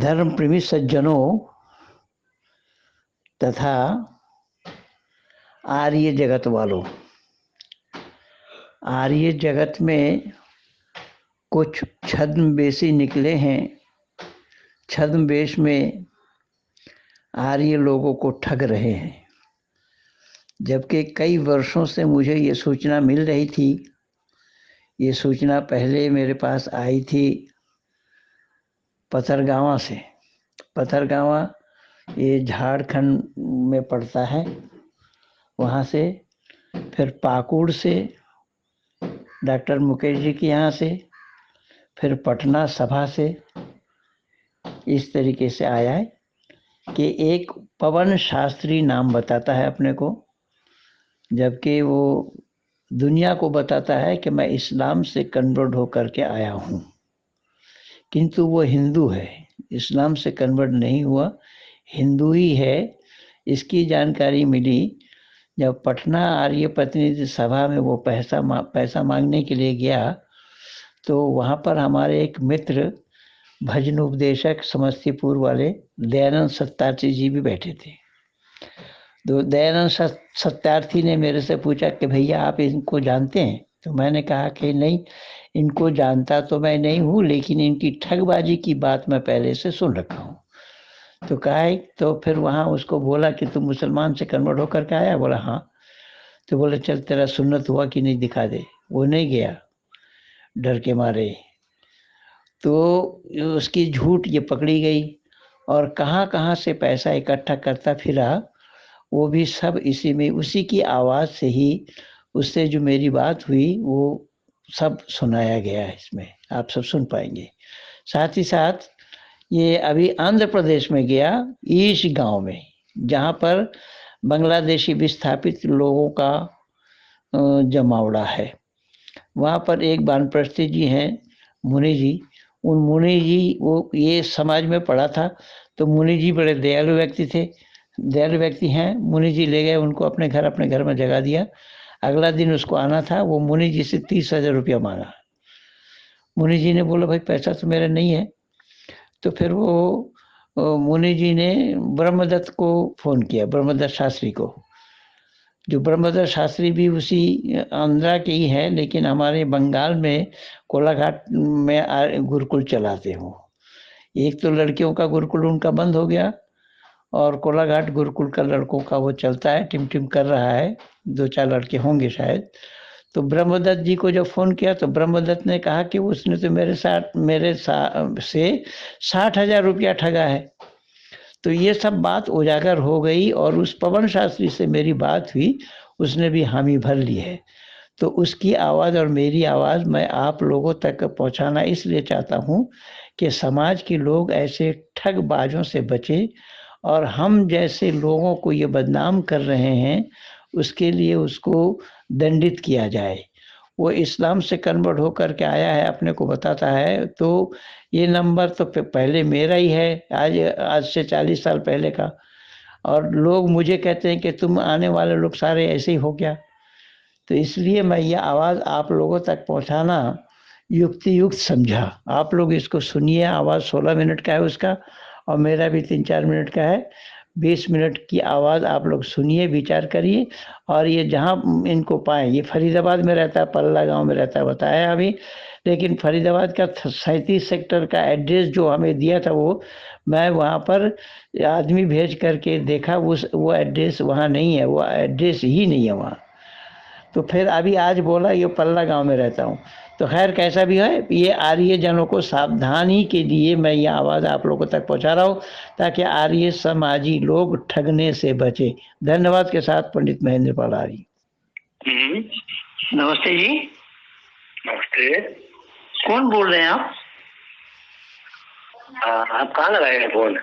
धर्म प्रेमी सज्जनों तथा आर्य जगत वालों, आर्य जगत में कुछ छद्मवेशी निकले हैं। छद्मवेश में आर्य लोगों को ठग रहे हैं, जबकि कई वर्षों से मुझे ये सूचना मिल रही थी। ये सूचना पहले मेरे पास आई थी पथरगावा से। पथरगावा ये झारखंड में पड़ता है, वहाँ से, फिर पाकुड़ से डॉक्टर मुकेश जी के यहाँ से, फिर पटना सभा से। इस तरीके से आया है कि एक पवन शास्त्री नाम बताता है अपने को, जबकि वो दुनिया को बताता है कि मैं इस्लाम से कन्वर्ट होकर के आया हूँ, किंतु वो हिंदू है, इस्लाम से कन्वर्ट नहीं हुआ, हिंदू ही है। इसकी जानकारी मिली जब पटना आर्य प्रतिनिधि सभा में वो पैसा मांगने के लिए गया, तो वहाँ पर हमारे एक मित्र भजन उपदेशक समस्तीपुर वाले दयानंद सत्यार्थी जी भी बैठे थे। तो दयानंद सत्यार्थी ने मेरे से पूछा कि भैया आप इनको जानते हैं? तो मैंने कहा कि नहीं, इनको जानता तो मैं नहीं हूँ, लेकिन इनकी ठगबाजी की बात मैं पहले से सुन रखा हूँ। तो कहा, तो फिर वहाँ उसको बोला कि तुम मुसलमान से कन्वर्ट होकर के आया? बोला हाँ। तो बोले चल तेरा सुन्नत हुआ कि नहीं दिखा दे। वो नहीं गया डर के मारे। तो उसकी झूठ ये पकड़ी गई और कहाँ कहाँ से पैसा इकट्ठा करता फिरा, वो भी सब इसी में, उसी की आवाज़ से ही उससे जो मेरी बात हुई वो सब सुनाया गया है। इसमें आप सब सुन पाएंगे। साथ ही साथ ये अभी आंध्र प्रदेश में गया, ईश गांव में, जहाँ पर बांग्लादेशी विस्थापित लोगों का जमावड़ा है। वहाँ पर एक वानप्रस्थी जी हैं, मुनि जी। उन मुनि जी, वो ये समाज में पढ़ा था, तो मुनि जी बड़े दयालु व्यक्ति थे, दयालु व्यक्ति हैं। मुनि जी ले गए उनको अपने घर में जगह दिया। अगला दिन उसको आना था, वो मुनि जी से 30,000 रुपया मांगा। मुनि जी ने बोला भाई पैसा तो मेरा नहीं है। तो फिर वो मुनि जी ने ब्रह्मदत्त को फोन किया, ब्रह्मदत्त शास्त्री को, जो ब्रह्मदत्त शास्त्री भी उसी आंध्रा के ही है, लेकिन हमारे बंगाल में कोलाघाट में गुरुकुल चलाते हो। एक तो लड़कियों का गुरुकुल उनका बंद हो गया, और कोलाघाट गुरुकुल का लड़कों का वो चलता है, टिम कर रहा है, 2-4 लड़के होंगे शायद। तो ब्रह्मदत्त जी को जब फोन किया तो ब्रह्मदत्त ने कहा कि उसने तो मेरे से 60,000 रुपया ठगा है। तो ये सब बात उजागर हो गई और उस पवन शास्त्री से मेरी बात हुई, उसने भी हामी भर ली है। तो उसकी आवाज़ और मेरी आवाज़ मैं आप लोगों तक पहुंचाना इसलिए चाहता हूं कि समाज के लोग ऐसे ठगबाजों से बचे, और हम जैसे लोगों को ये बदनाम कर रहे हैं उसके लिए उसको दंडित किया जाए। वो इस्लाम से कन्वर्ट होकर के आया है, अपने को बताता है, तो ये नंबर तो पहले मेरा ही है, आज से 40 साल पहले का। और लोग मुझे कहते हैं कि तुम आने वाले लोग सारे ऐसे ही हो क्या। तो इसलिए मैं ये आवाज़ आप लोगों तक पहुंचाना युक्ति युक्त समझा। आप लोग इसको सुनिए। आवाज़ 16 मिनट का है उसका, और मेरा भी 3-4 मिनट का है। 20 मिनट की आवाज़ आप लोग सुनिए, विचार करिए। और ये जहाँ इनको पाएँ, ये फरीदाबाद में रहता है, पल्ला गांव में रहता है बताया अभी, लेकिन फरीदाबाद का 37 सेक्टर का एड्रेस जो हमें दिया था, वो मैं वहाँ पर आदमी भेज करके देखा, वो एड्रेस वहाँ नहीं है, वो एड्रेस ही नहीं है वहाँ। तो फिर अभी आज बोला ये पल्ला गांव में रहता हूँ। तो खैर कैसा भी है, ये आर्य जनों को सावधानी के लिए मैं ये आवाज़ आप लोगों तक पहुँचा रहा हूँ, ताकि आर्य समाजी लोग ठगने से बचे। धन्यवाद के साथ पंडित महेंद्र पाल आर्य। नमस्ते जी। नमस्ते। कौन बोल रहे हैं आप? आप कहाँ लगाए हैं फोन?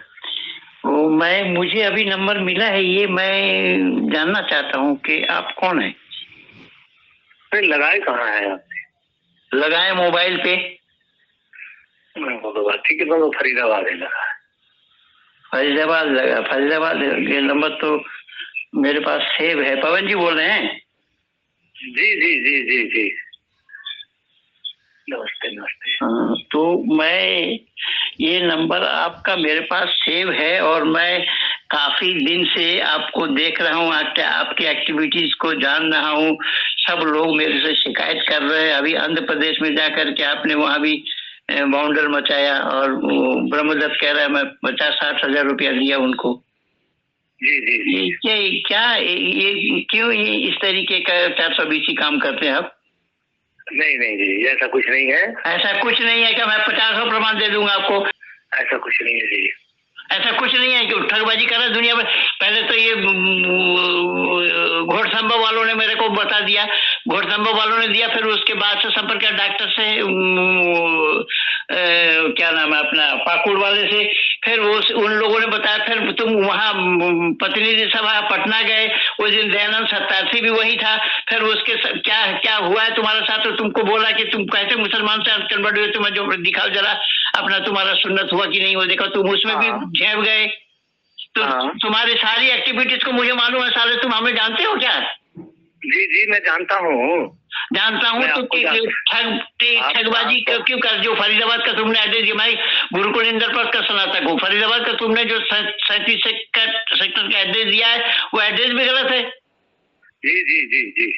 मुझे अभी नंबर मिला है, ये मैं जानना चाहता हूँ कि आप कौन है। लगाए कहाँ है आप? लगाए मोबाइल पे। ठीक है, तो फरीदाबाद है लगा। फरीदाबाद लगा, फरीदाबाद के नंबर तो मेरे पास सेव है। पवन जी बोल रहे हैं? जी जी जी जी जी नमस्ते नमस्ते। हाँ, तो मैं ये नंबर आपका मेरे पास सेव है और मैं काफी दिन से आपको देख रहा हूँ, आपकी एक्टिविटीज को जान रहा हूँ। सब लोग मेरे से शिकायत कर रहे हैं। अभी आंध्र प्रदेश में जाकर के आपने वहाँ भी बाउंडर मचाया और ब्रह्मदत्त कह रहा है मैं 50-60 हजार रुपया दिया उनको। जी जी जी। क्या ये क्यों इस तरीके का 420 काम करते हैं आप? नहीं नहीं जी, ऐसा कुछ नहीं है। ऐसा कुछ नहीं है क्या? मैं 50 प्रमाण दे दूंगा आपको। ऐसा कुछ नहीं है जी। ऐसा कुछ नहीं है कि ठगबाजी कर रहा है दुनिया में। पहले तो ये घोड़संभव वालों ने मेरे को बता दिया, घोड़संभव वालों ने दिया, फिर उसके बाद से संपर्क किया डॉक्टर से, क्या नाम है अपना पाकुड़ वाले से, फिर वो उन लोगों ने बताया, फिर तुम वहाँ प्रतिनिधि सभा पटना गए, उस दिन दयानंद सत्यार्थी भी वही था, फिर उसके क्या क्या हुआ है तुम्हारे साथ, तो तुमको बोला कि तुम कैसे मुसलमान से कन्वर्ट हुए, तुम्हें जो दिखाओ जरा अपना तुम्हारा सुन्नत हुआ कि नहीं, वो देखो तुम उसमें भी झेप गए। तो तुम्हारी सारी एक्टिविटीज को मुझे मालूम है साले, तुम हमें जानते हो क्या? जी जी मैं जानता हूँ तो ठगबाजी क्यों कर, जो फरीदाबाद का तुमने एड्रेस दिया, मैं गुरुकुल इंद्रप्रस्थ का स्नातक हूँ, फरीदाबाद का तुमने जो 37 सेक्टर का एड्रेस दिया है वो एड्रेस भी गलत है। जी जी जी जी।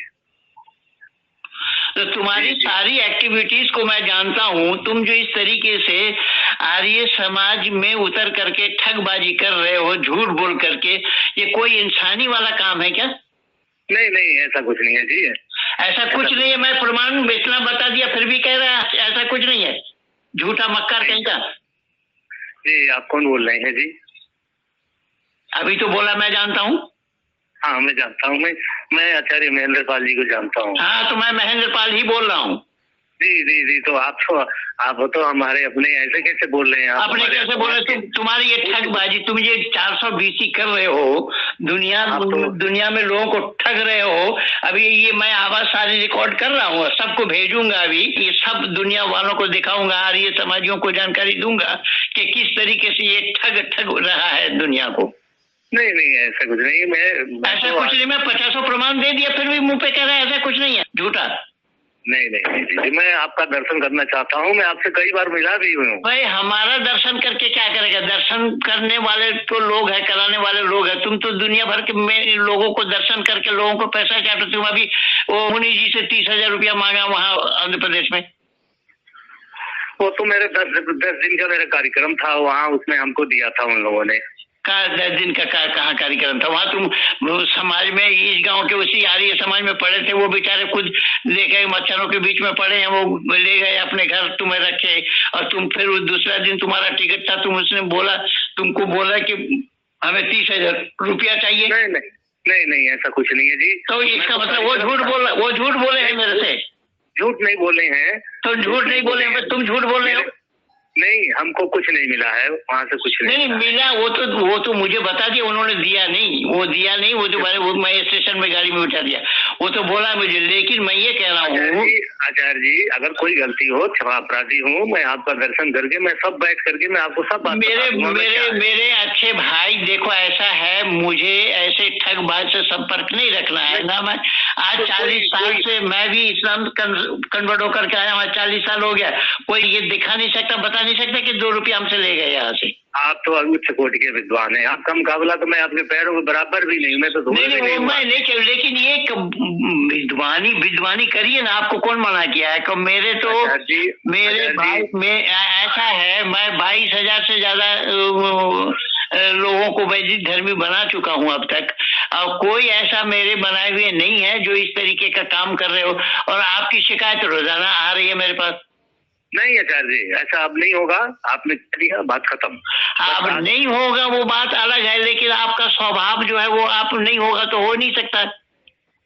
तो तुम्हारी सारी एक्टिविटीज को मैं जानता हूँ। तुम जो इस तरीके से आर्य समाज में उतर करके ठगबाजी कर रहे हो, झूठ बोल करके, ये कोई इंसानी वाला काम है क्या? नहीं नहीं ऐसा कुछ नहीं है जी। ऐसा कुछ नहीं है। मैं प्रमाण इतना बता दिया फिर भी कह रहा है ऐसा कुछ नहीं है, झूठा मक्कार कहीं का। जी आप कौन बोल रहे हैं जी? अभी तो बोला मैं जानता हूँ। हाँ मैं जानता हूँ, मैं आचार्य महेंद्र पाल जी को जानता हूँ। हाँ तो मैं महेंद्र पाल ही बोल रहा हूँ। जी जी जी। तो आप तो हमारे अपने, ऐसे कैसे बोल रहे हैं आप? अपने कैसे बोल रहे? तुम्हारी ये ठगबाजी, तुम ये 420 कर रहे हो, दुनिया में लोगों को ठग रहे हो। अभी ये मैं आवाज सारी रिकॉर्ड कर रहा हूँ, सबको भेजूंगा, अभी ये सब दुनिया वालों को दिखाऊंगा, आर्य समाजियों को जानकारी दूंगा कि किस तरीके से ये ठग रहा है दुनिया को। नहीं नहीं ऐसा कुछ नहीं। मैं ऐसा कुछ नहीं। मैं 50 प्रमाण दे दिया फिर भी मुंह पे कह रहा है ऐसा कुछ नहीं है, झूठा। नहीं नहीं जी, मैं आपका दर्शन करना चाहता हूँ। मैं आपसे कई बार मिला भी हूँ। भाई हमारा दर्शन करके क्या करेगा? दर्शन करने वाले तो लोग हैं, कराने वाले लोग हैं। तुम तो दुनिया भर के में लोगों को दर्शन करके लोगों को पैसा चाहते। तुम अभी वो मुनि जी से 30,000 रुपया मांगा वहाँ आंध्र प्रदेश में। वो तो मेरे 10 दिन का मेरा कार्यक्रम था वहाँ, उसमें हमको दिया था उन लोगों ने। 10 दिन का कहाँ कार्यक्रम था वहाँ? तुम समाज में, इस गांव के उसी आर्य समाज में पड़े थे, वो बेचारे खुद ले गए, मच्छरों के बीच में पड़े हैं, वो ले गए अपने घर, तुम्हें रखे, और तुम फिर दूसरा दिन तुम्हारा टिकट था, तुमको बोला कि हमें 30,000 रुपया चाहिए। नहीं नहीं नहीं नहीं ऐसा कुछ नहीं है जी। तो इसका मतलब वो झूठ बोले हैं मेरे से? झूठ नहीं बोले हैं। तो झूठ नहीं बोले हैं, तुम झूठ बोल रहे हो। नहीं हमको कुछ नहीं मिला है वहाँ से, कुछ नहीं मिला। वो तो मुझे बता दिया, उन्होंने दिया नहीं, वो तो मैं स्टेशन में गाड़ी में उठा दिया, वो तो बोला मुझे। लेकिन मैं ये कह रहा हूँ आचार्य जी, अगर कोई गलती हो, क्षमा अपराधी हूँ, मैं आपका दर्शन करके, मैं सब बैठ करके मैं आपको सब बात मेरे अच्छे भाई, देखो ऐसा है, मुझे ऐसे ठगबाज से संपर्क नहीं रखना है ना। मैं आज 40 साल से मैं भी इस्लाम कन्वर्ट होकर के आया हूँ, 40 साल हो गया। कोई ये दिखा नहीं सकता, बता नहीं सकता कि 2 रुपया हमसे ले गए यहाँ से। आप तो उच्च कोटि के विद्वान हैं, आपका मुकाबला तो मैं आपके पैरों के बराबर भी नहीं, मैं तो नहीं मैं नहीं, लेकिन ये विद्वानी करिए ना, आपको कौन मना किया है? मेरे भाई में ऐसा है, मैं 22,000 से ज्यादा लोगों को वैदिक धर्मी बना चुका हूँ अब तक, और कोई ऐसा मेरे बनाए हुए नहीं है जो इस तरीके का काम कर रहे हो, और आपकी शिकायत रोजाना आ रही है मेरे पास। नहीं आचार्य जी, ऐसा अब नहीं होगा, आपने दिया, बात खत्म। अब नहीं होगा वो बात अलग है, लेकिन आपका स्वभाव जो है वो आप नहीं होगा तो हो नहीं सकता।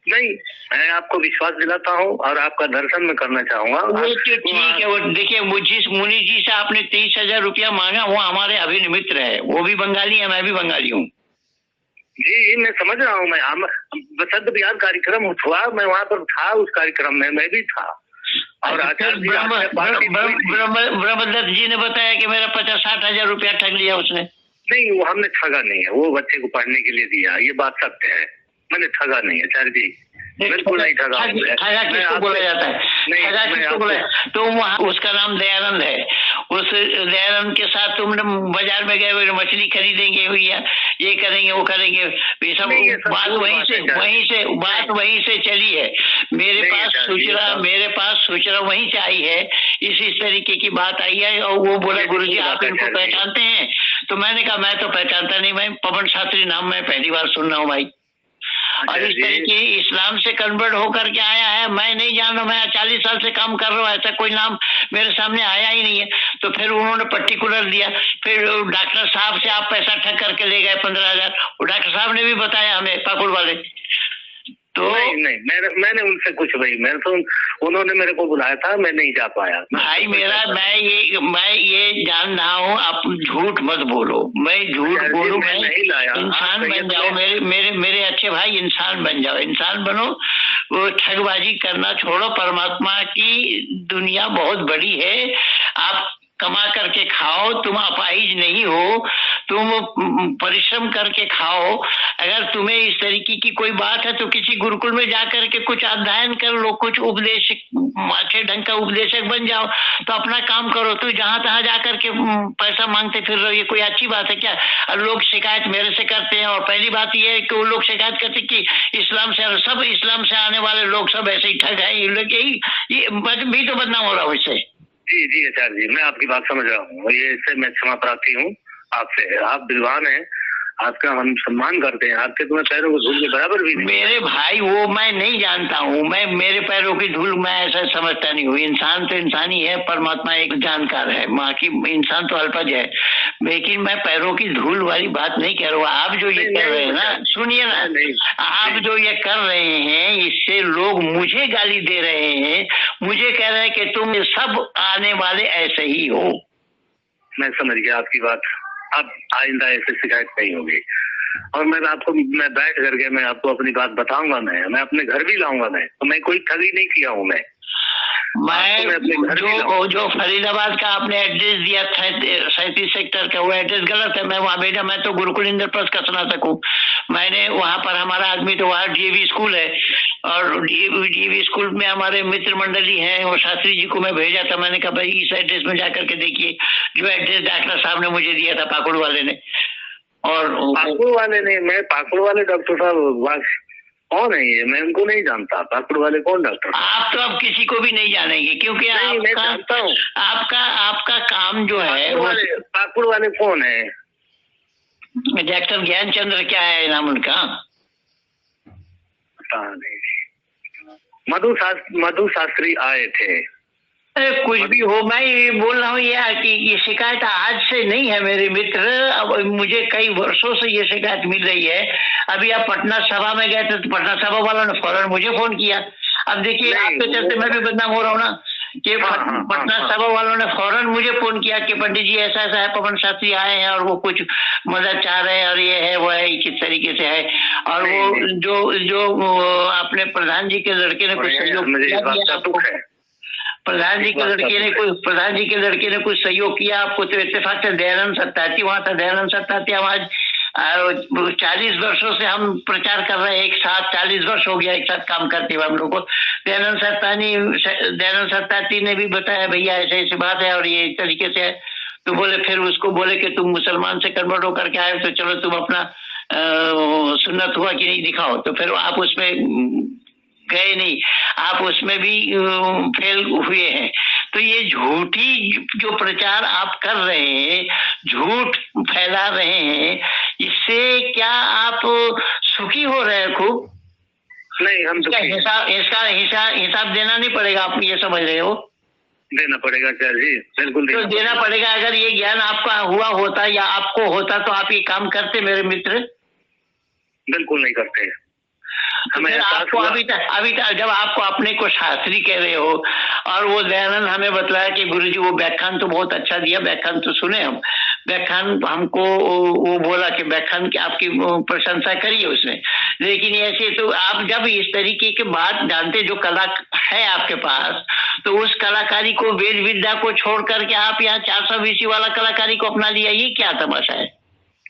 नहीं मैं आपको विश्वास दिलाता हूँ और आपका दर्शन में करना चाहूंगा। ठीक है। वो देखिए, जिस मुनि जी से आपने 30,000 रुपया मांगा, वो हमारे अभिन्न मित्र है, वो भी बंगाली है, मैं भी बंगाली हूँ। जी मैं समझ रहा हूँ। मैं बसंत बिहार कार्यक्रम हुआ, मैं वहाँ पर था, उस कार्यक्रम में मैं भी था। और ब्रह्मदत्त जी ने बताया कि मेरा 50-60 हजार रुपया ठग लिया उसने। नहीं वो हमने ठगा नहीं है, वो बच्चे को पढ़ने के लिए दिया, ये बात सत्य है, मैंने ठगा नहीं है आचार्य जी। बिल्कुल नहीं ठगा हूं मैं। ठगा किसको बोला जाता है? ठगा किसको बोला? तुम वहाँ, उसका नाम दयानंद है, उस दयानंद के साथ तुमने बाजार में गए हुए मछली खरीदेंगे भैया, ये करेंगे वो करेंगे, ये सब बात वहीं से चली है। मेरे पास सूचना वहीं से आई है, इस तरीके की बात आई है। और वो बोला गुरुजी आप इनको पहचानते हैं? तो मैंने कहा मैं तो पहचानता नहीं, मैं पवन शास्त्री नाम मैं पहली बार सुन रहा हूँ भाई। और इस तरीके इस्लाम से कन्वर्ट होकर के आया है, मैं नहीं जान रहा, मैं 40 साल से काम कर रहा हूँ, ऐसा कोई नाम मेरे सामने आया ही नहीं है। तो फिर उन्होंने पर्टिकुलर दिया, फिर डॉक्टर साहब से आप पैसा ठग करके ले गए 15,000, वो डॉक्टर साहब ने भी बताया हमें, पाकुड़ वाले। तो नहीं मैंने उनसे कुछ भाई, मैं तो उन्होंने मेरे को बुलाया था, मैं नहीं जा पाया भाई। मैं ये जान रहा हूँ, आप झूठ मत बोलो, मैं झूठ बोलूं? मैं नहीं लाया। इंसान बन जाओ मेरे अच्छे भाई, इंसान बन जाओ, इंसान बनो, वो ठगबाजी करना छोड़ो। परमात्मा की दुनिया बहुत बड़ी है, आप कमा करके खाओ, तुम अपाहिज नहीं हो, तुम परिश्रम करके खाओ। अगर तुम्हें इस तरीके की कोई बात है तो किसी गुरुकुल में जाकर के कुछ अध्ययन कर लो, कुछ उपदेश, अच्छे ढंग का उपदेशक बन जाओ, तो अपना काम करो। तो जहां तहां जाकर के पैसा मांगते फिर रहो, ये कोई अच्छी बात है क्या? और लोग शिकायत मेरे से करते हैं, और पहली बात ये है कि वो लोग शिकायत करते कि इस्लाम से आने वाले लोग सब ऐसे ही ठग है, ये भी तो बदनाम हो रहा हूँ इससे। जी आचार्य जी, मैं आपकी बात समझ रहा हूँ, ये इससे मैं क्षमा प्रार्थी हूँ आपसे। आप विद्वान हैं, आपका हम सम्मान करते हैं, आपके तुम्हें पैरों को धूल के बराबर भी नहीं। मेरे भाई वो मैं नहीं जानता हूँ, मैं मेरे पैरों की धूल मैं ऐसा समझता नहीं हूँ। इंसान तो इंसान ही है, परमात्मा एक जानकार है, माँ की इंसान तो अल्पज है, लेकिन मैं पैरों की धूल वाली बात नहीं कह रहा हूँ। आप जो ये कर रहे हैं ना, सुनिए ना, आप जो ये कर रहे हैं, इससे लोग मुझे गाली दे रहे हैं, मुझे कह रहे हैं कि तुम सब आने वाले ऐसे ही हो। मैं समझ गया आपकी बात, अब आइंदा ऐसे शिकायत नहीं होगी। और मैं बैठ करके मैं आपको अपनी बात बताऊंगा, मैं अपने घर भी लाऊंगा। मैं कोई ठगी नहीं किया हूँ। मैं जो फरीदाबाद का आपने एड्रेस दिया था 37 सेक्टर का, वो एड्रेस गलत है, मैं वहाँ भेजा। मैं तो गुरुकुल इंद्रप्रस्थ का स्नातक हूँ, मैंने वहाँ पर हमारा आदमी तो वहाँ डीएवी स्कूल है, और डीएवी स्कूल में हमारे मित्र मंडली हैं, और शास्त्री जी को मैं भेजा था। मैंने कहा भाई इस एड्रेस में जाकर के देखिए, जो एड्रेस डॉक्टर साहब ने मुझे दिया था, पाकुड़ वाले ने। और पाकुड़ वाले ने, मैं पाकुड़ वाले डॉक्टर साहब कौन है ये? मैं उनको नहीं जानता। पाकुड़ वाले कौन डॉक्टर? आप तो अब किसी को भी नहीं जानेंगे, क्योंकि मैं जानता हूँ। आपका काम जो है, पाकुड़ वाले कौन है? डॉक्टर ज्ञान चंद्र क्या है नाम उनका? पता नहीं। मधु शास्त्री आए थे। कुछ भी हो, मैं ये बोल रहा हूँ कि ये शिकायत आज से नहीं है मेरे मित्र, अब मुझे कई वर्षों से ये शिकायत मिल रही है। अभी आप पटना सभा में गए थे तो पटना सभा वालों ने फौरन मुझे फोन किया। अब देखिए आपके चलते मैं भी बदनाम हो रहा हूँ ना, कि पटना सभा वालों ने फौरन मुझे फोन किया कि पंडित जी ऐसा ऐसा है, पवन शास्त्री आए हैं और वो कुछ मदद चाह रहे हैं, और ये है वो है, किस तरीके से है। और वो जो अपने प्रधान जी के लड़के ने कुछ सहयोग किया, प्रधान जी के लड़के ने कुछ सहयोग किया आपको, तो इत्तेफाक से दयानंद सत्यार्थी वहां था। दयानंद सत्यार्थी हम आज 40 वर्षों से हम प्रचार कर रहे हैं एक साथ, 40 वर्ष हो गया एक साथ काम करते हुए हम लोग को। दयानंद सत्यार्थी ने भी बताया भैया ऐसे ऐसी बात है और ये इस तरीके से है। तो फिर उसको बोले कि तुम मुसलमान से कन्वर्ट होकर के आए, तो चलो तुम अपना सुन्नत हुआ कि नहीं दिखाओ। तो फिर आप उसमें गए नहीं, आप उसमें भी फेल हुए हैं। तो ये झूठी जो प्रचार आप कर रहे हैं, झूठ फैला रहे हैं, इससे क्या आप सुखी हो रहे हैं? खूब नहीं, हम इसका हिसाब देना नहीं पड़ेगा, आप ये समझ रहे हो? देना पड़ेगा जी, बिल्कुल देना पड़ेगा। अगर ये ज्ञान आपका हुआ होता या आपको होता तो आप ये काम करते मेरे मित्र? बिल्कुल नहीं करते। आपको अभी तक जब आपको अपने को शास्त्री कह रहे हो, और वो दयानंद हमें बतलाया कि गुरुजी वो व्याख्यान तो बहुत अच्छा दिया, व्याख्यान तो सुने हम, व्याख्यान हमको वो बोला कि व्याख्यान की आपकी प्रशंसा करिए उसने। लेकिन ऐसे तो आप जब इस तरीके की बात जानते, जो कला है आपके पास, तो उस कलाकारी को, वेद विद्या को छोड़ करके आप यहाँ 420 वाला कलाकारी को अपना लिया, ये क्या तमाशा है?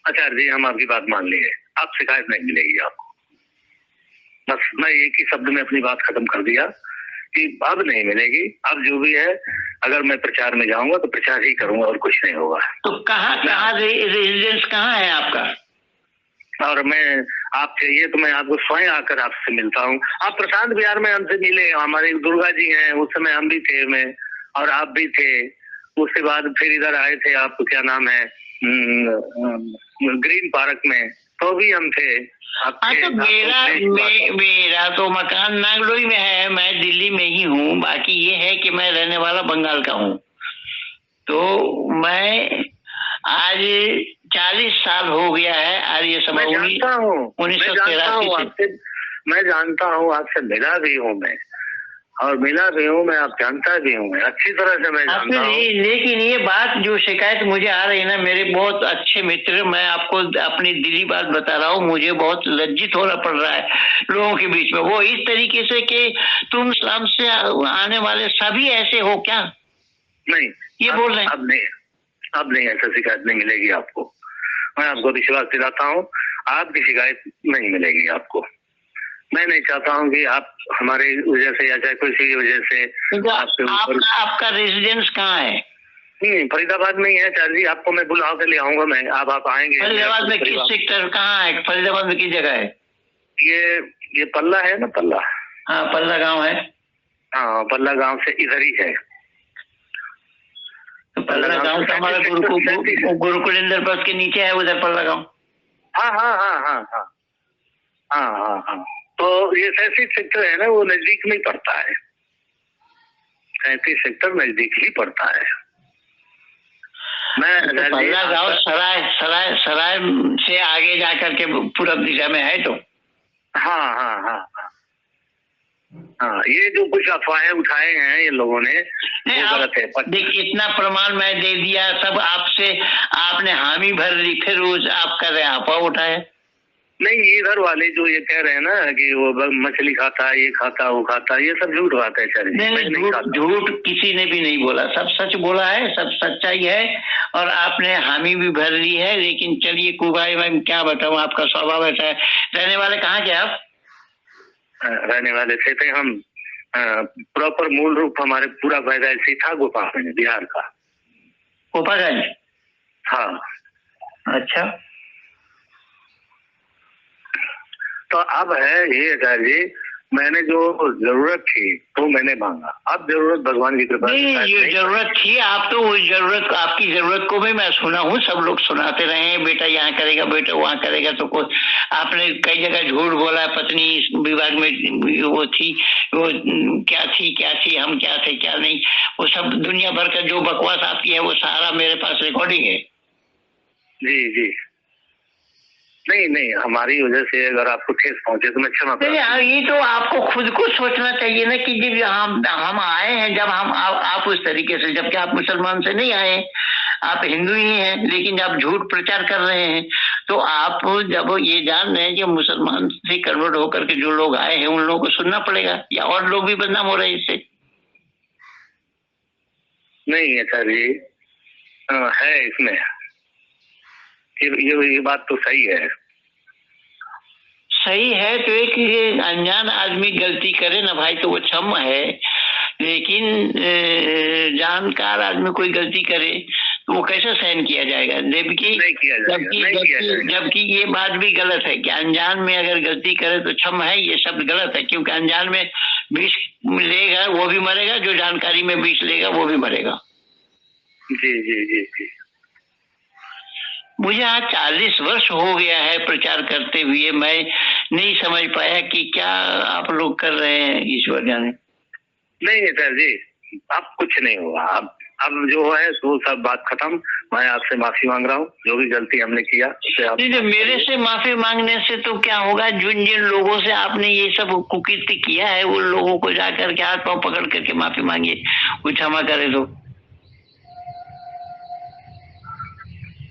आचार्य जी, हम आपकी बात मान लिए, आप शिकायत नहीं मिलेगी आपको। बस मैं एक ही शब्द में अपनी बात खत्म कर दिया कि अब नहीं मिलेगी। अब जो भी है, अगर मैं प्रचार में जाऊंगा तो प्रचार ही करूंगा और कुछ नहीं होगा। तो कहाँ रेजिडेंस कहाँ है आपका? और मैं आप चाहिए तो मैं आपको स्वयं आकर आपसे मिलता हूँ। आप प्रशांत विहार में हमसे मिले, हमारे दुर्गा जी हैं, उस समय हम भी थे, मैं और आप भी थे। उसके बाद फिर इधर आए थे, आपको क्या नाम है, ग्रीन पार्क में, तो भी हम थे। तो मेरा तो मकान नागलोई में है, मैं दिल्ली में ही हूँ। बाकी ये है कि मैं रहने वाला बंगाल का हूँ। तो मैं आज 40 साल हो गया है। आज ये समय मैं जानता हूँ, 1983 मैं जानता हूँ, आपसे मिला भी हूँ मैं, और मिला भी हूँ मैं, आप जानता भी हूँ मैं अच्छी तरह से, मैं जानता हूँ। लेकिन ये बात जो शिकायत मुझे आ रही है ना, मेरे बहुत अच्छे मित्र, मैं आपको अपनी दिली बात बता रहा हूँ, मुझे बहुत लज्जित होना पड़ रहा है लोगों के बीच में। वो इस तरीके से कि तुम इस्लाम से आने वाले सभी ऐसे हो क्या? नहीं, ये बोल रहे हैं। अब नहीं ऐसा शिकायत नहीं मिलेगी आपको। मैं आपको विश्वास दिलाता हूँ, आपकी शिकायत नहीं मिलेगी आपको। मैं नहीं चाहता हूँ कि आप हमारे वजह से या चाहे किसी वजह से आपका रेजिडेंस कहाँ है? फरीदाबाद में ही है चार जी। आपको मैं बुला के ले आऊंगा मैं, आप आएंगे। फरीदाबाद में किस सेक्टर कहाँ है? फरीदाबाद में किस जगह है? ये पल्ला है ना, पल्ला। हाँ, पल्ला गांव है। हाँ, पल्ला गांव से इधर ही है। पल्ला गांव तो हमारा गुरुकुल इंद्रप्रस्थ के नीचे है, उधर पल्ला गांव। हाँ हाँ हाँ हाँ हाँ हाँ हाँ हाँ। तो ये 37 सेक्टर है ना, वो नजदीक में पड़ता है। 37 सेक्टर नजदीक ही पड़ता है। मैं पल्ला गांव सराय से आगे जाकर के पूरब दिशा में है। तो हाँ हाँ हाँ हाँ हाँ, ये जो कुछ अफवाहें उठाए हैं ये लोगों ने, गलत है। देखिए, इतना प्रमाण मैं दे दिया, सब आपसे आपने हामी भर ली, फिर आप कर रहे हैं अफवाह उठाए। नहीं, इधर वाले जो ये कह रहे हैं ना कि वो मछली खाता है, ये खाता वो खाता, ये सब झूठ बात है सर। नहीं, झूठ किसी ने भी नहीं बोला, सब सच बोला है, सब सच्चाई है, और आपने हामी भी भर ली है। लेकिन चलिए कुबाई, मैं क्या बताऊं, आपका स्वभाव ऐसा है। रहने वाले कहाँ के आप? रहने वाले थे हम, प्रॉपर मूल रूप हमारे पूरा पैदाइशी था गोपालगंज, बिहार का। गोपालगंज? हाँ। अच्छा। तो अब है ये जी, मैंने जो जरूरत थी तो मैंने मांगा, अब जरूरत भगवान की कृपा से नहीं, जरूरत थी आप तो, वो जरूरत, आपकी जरूरत को भी मैं सुना हूँ, सब लोग सुनाते रहे हैं, बेटा यहाँ करेगा, बेटा वहाँ करेगा। तो कोई आपने कई जगह झूठ बोला, पत्नी विभाग में वो थी, वो क्या थी, हम क्या थे क्या नहीं, वो सब दुनिया भर का जो बकवास आपकी है वो सारा मेरे पास रिकॉर्डिंग है। जी जी। नहीं, हमारी वजह से अगर आपको ठेस पहुंचे तो मैं क्षमा करता हूं। ये तो आपको खुद को सोचना चाहिए ना कि जब हम आए हैं, जब आप उस तरीके से, जबकि आप मुसलमान से नहीं आए, आप हिंदू ही हैं, लेकिन आप झूठ प्रचार कर रहे हैं। तो आप जब ये जान रहे हैं कि मुसलमान से कन्वर्ट होकर के जो लोग आए हैं उन लोगों को सुनना पड़ेगा, या और लोग भी बदनाम हो रहे हैं इससे। नहीं अच्छा जी, है इसमें ये बात तो सही है। सही है तो एक अनजान आदमी गलती करे ना भाई तो वो क्षमा है, लेकिन जानकार आदमी कोई गलती करे तो वो कैसे सहन किया जाएगा? जबकि ये बात भी गलत है कि अनजान में अगर गलती करे तो क्षमा है, ये शब्द गलत है, क्योंकि अनजान में विष लेगा वो भी मरेगा, जो जानकारी में विष लेगा वो भी मरेगा। जी जी जी जी। मुझे आज 40 वर्ष हो गया है प्रचार करते हुए, मैं नहीं समझ पाया कि क्या आप लोग कर रहे हैं, ईश्वर जाने। नहीं सर जी, अब कुछ नहीं होगा। अब जो है वो सब बात खत्म। मैं आपसे माफी मांग रहा हूँ, जो भी गलती हमने किया नहीं, मेरे से माफी मांगने से तो क्या होगा? जिन लोगों से आपने ये सब कुकीर्ति किया है उन लोगों को जाकर के हाथ पांव पकड़ करके माफी मांगिए, वो क्षमा करे तो।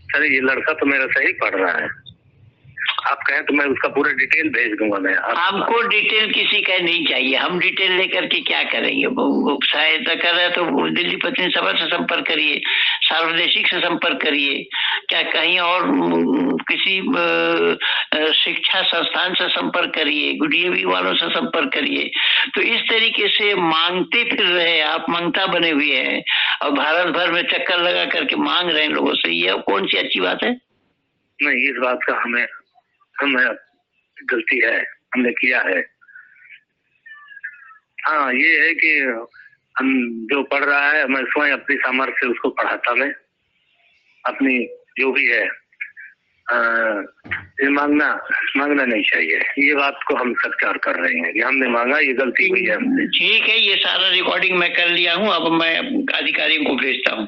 सर ये लड़का तो मेरा सही पढ़ रहा है। आप कहें तो मैं उसका पूरा डिटेल भेज दूंगा। मैं हमको डिटेल किसी का नहीं चाहिए, हम डिटेल लेकर के क्या करेंगे? वो सहायता कर रहा है तो दिल्ली पत्नी सभा से संपर्क करिए, सार्वदेशिक से संपर्क करिए, क्या कहीं और किसी शिक्षा संस्थान से संपर्क करिए, डीएवी वालों से संपर्क करिए। तो इस तरीके से मांगते फिर रहे, आप मांगता बने हुए हैं और भारत भर में चक्कर लगा करके मांग रहे हैं लोगों से, ये कौन सी अच्छी बात है? नहीं, इस बात का हमें गलती है, हमने किया है। हाँ, ये है कि हम जो पढ़ रहा है मैं स्वयं अपनी सामर्थ्य से उसको पढ़ाता, मैं अपनी जो भी है ये मांगना नहीं चाहिए। ये बात को हम स्वीकार कर रहे हैं कि हमने मांगा, ये गलती हुई है हमसे। ठीक है, ये सारा रिकॉर्डिंग मैं कर लिया हूँ, अब मैं अधिकारियों को भेजता हूँ।